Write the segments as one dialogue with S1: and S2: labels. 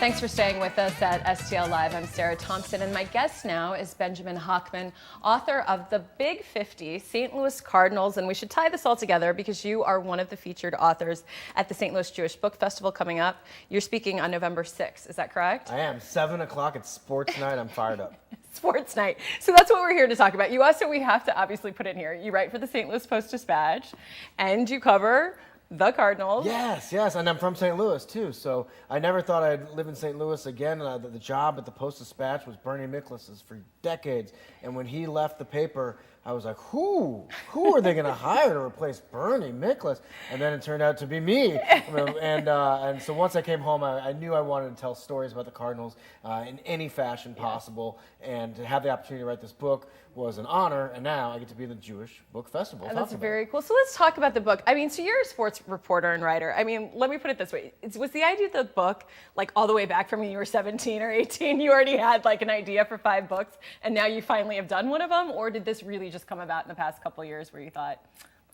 S1: Thanks for staying with us at STL Live. I'm Sarah Thompson, and my guest now is Benjamin Hochman, author of The Big 50, St. Louis Cardinals. And we should tie this all together because you are one of the featured authors at the St. Louis Jewish Book Festival coming up. You're speaking on November 6th. Is that correct?
S2: I am. 7 o'clock. It's sports night. I'm fired up.
S1: Sports night. So that's what we're here to talk about. You also, we have to obviously put in here, you write for the St. Louis Post-Dispatch, and you cover the Cardinals.
S2: Yes, and I'm from St. Louis too, so I never thought I'd live in St. Louis again. The job at the Post-Dispatch was Bernie Miklas's for decades, and when he left the paper, I was like, who are they going to hire to replace Bernie Miklas? And then it turned out to be me. And so once I came home, I knew I wanted to tell stories about the Cardinals in any fashion possible. And to have the opportunity to write this book was an honor. And now I get to be in the Jewish Book Festival.
S1: And that's very cool. So let's talk about the book. I mean, so you're a sports reporter and writer. I mean, let me put it this way. Was the idea of the book, like all the way back from when you were 17 or 18, you already had like an idea for 5 books, and now you finally have done one of them? Or did this really just come about in the past couple of years where you thought,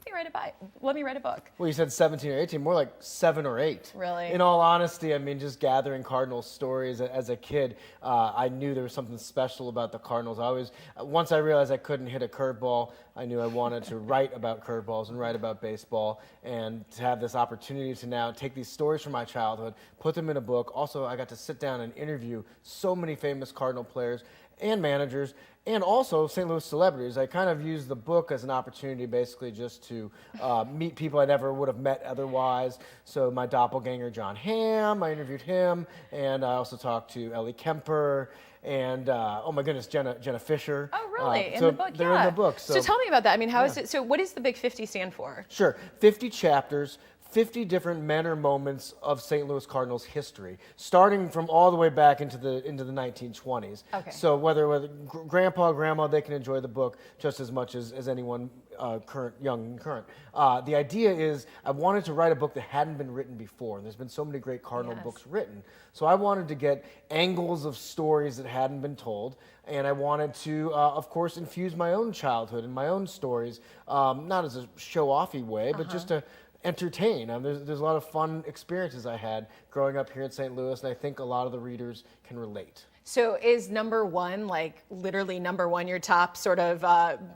S1: let me write a book?
S2: Well, you said 17 or 18, more like 7 or 8.
S1: Really?
S2: In all honesty, I mean, just gathering Cardinals stories as a kid, I knew there was something special about the Cardinals. Once I realized I couldn't hit a curveball, I knew I wanted to write about curveballs and write about baseball, and to have this opportunity to now take these stories from my childhood, put them in a book. Also, I got to sit down and interview so many famous Cardinal players and managers, and also St. Louis celebrities. I kind of used the book as an opportunity basically just to meet people I never would have met otherwise. So my doppelganger, John Hamm, I interviewed him, and I also talked to Ellie Kemper, and oh my goodness, Jenna Fisher.
S1: Oh, really? In
S2: so
S1: the book,
S2: they're in the book.
S1: So tell me about that. I mean, how is it? So what does the Big 50 stand for?
S2: Sure, 50 chapters. 50 different men or moments of St. Louis Cardinals history, starting from all the way back into the 1920s.
S1: Okay.
S2: So whether grandpa, grandma, they can enjoy the book just as much as anyone young and current. The idea is I wanted to write a book that hadn't been written before. There's been so many great Cardinal books written. So I wanted to get angles of stories that hadn't been told, and I wanted to, of course, infuse my own childhood and my own stories, not as a show-offy way, but just to entertain. There's a lot of fun experiences I had growing up here in St. Louis, and I think a lot of the readers can relate.
S1: So is number 1, like literally number 1, your top sort of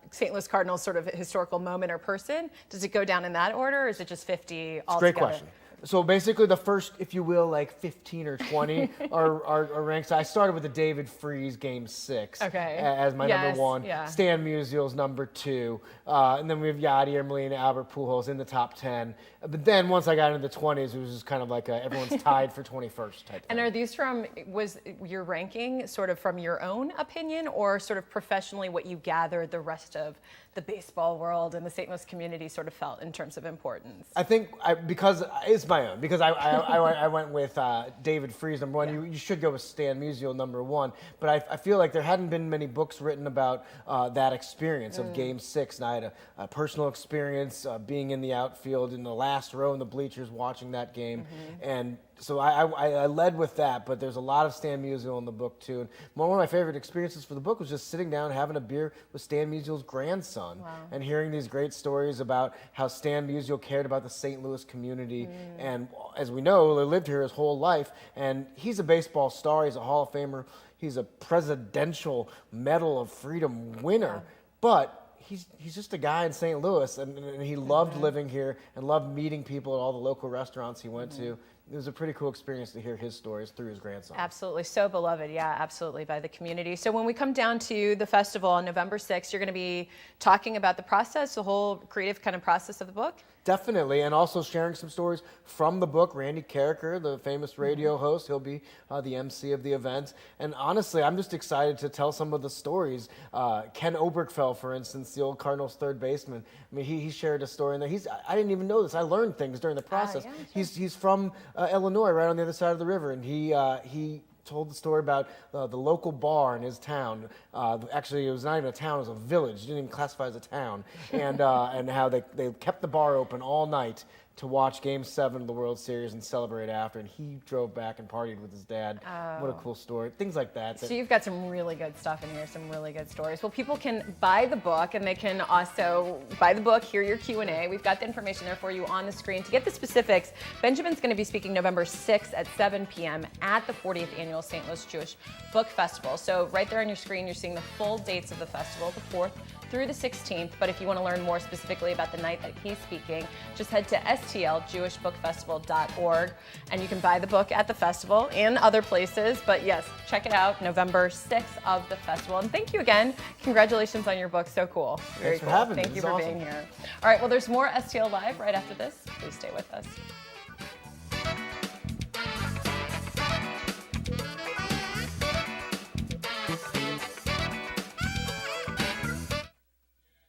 S1: St. Louis Cardinals sort of historical moment or person? Does it go down in that order, or is it just 50 altogether?
S2: Great question. So basically the first, if you will, like 15 or 20 are ranked. So I started with the David Freese Game 6 as my number 1.
S1: Yeah.
S2: Stan Musial's number 2. And then we have Yadier Molina, Albert Pujols in the top 10. But then once I got into the 20s, it was just kind of like everyone's tied for 21st type thing.
S1: And are these was your ranking sort of from your own opinion, or sort of professionally what you gathered the rest of the baseball world and the St. Louis community sort of felt in terms of importance?
S2: I think because it's my own, because I went with David Freese number 1. Yeah. You should go with Stan Musial number 1, but I feel like there hadn't been many books written about that experience of Game 6, and I had a personal experience being in the outfield in the last row in the bleachers watching that game, and so I led with that, but there's a lot of Stan Musial in the book too. And one of my favorite experiences for the book was just sitting down, having a beer with Stan Musial's grandson, and hearing these great stories about how Stan Musial cared about the St. Louis community. And as we know, he lived here his whole life, and he's a baseball star. He's a Hall of Famer. He's a Presidential Medal of Freedom winner, but he's just a guy in St. Louis, and he loved living here and loved meeting people at all the local restaurants he went to. It was a pretty cool experience to hear his stories through his grandson.
S1: Absolutely. So beloved, yeah, absolutely, by the community. So when we come down to the festival on November 6th, you're going to be talking about the process, the whole creative kind of process of the book?
S2: Definitely, and also sharing some stories from the book. Randy Carricker, the famous radio host, he'll be the MC of the event. And honestly, I'm just excited to tell some of the stories. Ken Oberkfell, for instance, the old Cardinals third baseman. I mean, he shared a story in there. I didn't even know this. I learned things during the process. Yeah, sure. He's from Illinois, right on the other side of the river, and he told the story about the local bar in his town. Actually, it was not even a town; it was a village. It didn't even classify as a town, and how they kept the bar open all night to watch Game 7 of the World Series and celebrate after, and he drove back and partied with his dad. What a cool story. Things like that.
S1: So you've got some really good stuff in here, some really good stories. Well, people can buy the book, and they can also buy the book, hear your Q&A. We've got the information there for you on the screen. To get the specifics, Benjamin's going to be speaking November 6th at 7 p.m. at the 40th Annual St. Louis Jewish Book Festival. So right there on your screen, you're seeing the full dates of the festival, the 4th through the 16th. But if you want to learn more specifically about the night that he's speaking, just head to STL, jewishbookfestival.org, and you can buy the book at the festival and other places. But yes, check it out, November 6th of the festival. And thank you again. Congratulations on your book. So cool. Very
S2: Thanks for
S1: cool.
S2: having me.
S1: Thank you
S2: This
S1: for
S2: is awesome.
S1: being here. All right, well, there's more STL Live right after this. Please stay with us.